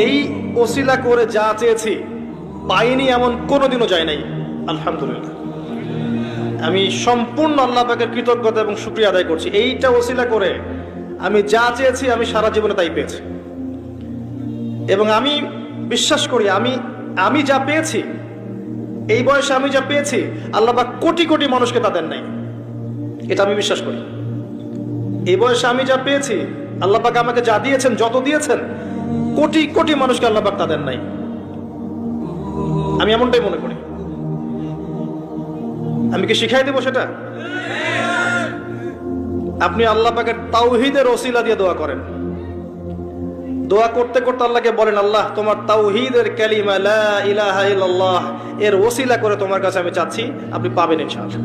এই ওসিলা করে যা চেয়েছি পাইনি এমন কোনোদিনও যায় নাই, আলহামদুলিল্লাহ। আমি সম্পূর্ণ আল্লাহ পাকের কৃতজ্ঞতা এবং শুকরিয়া আদায় করছি। এইটা ওসিলা করে আমি যা চেয়েছি আমি সারা জীবনে তাই পেয়েছি। এবং আমি বিশ্বাস করি আমি যা পেয়েছি, এই বয়সে আমি যা পেয়েছি, আল্লাহ পাক কোটি কোটি মানুষকে তা দেন নাই, এটা আমি বিশ্বাস করি। এই বয়সে আমি যা পেয়েছি, আল্লাহ পাক আমাকে যা দিয়েছেন, যত দিয়েছেন, কোটি কোটি মানুষকে আল্লাহ পাক তা দেন নাই, আমি এমনটাই মনে করি। আমি কি শিখাই দেব সেটা? আপনি আল্লাহ পাকের তাওহীদের ওসিলা দিয়ে দোয়া করেন। দোয়া করতে করতে আল্লাহকে বলেন, আল্লাহ তোমার তাওহীদের কালিমা লা ইলাহা ইল্লাল্লাহ এর ওসিলা করে তোমার কাছে আমি চাচ্ছি, আপনি পাবেন ইনশাআল্লাহ।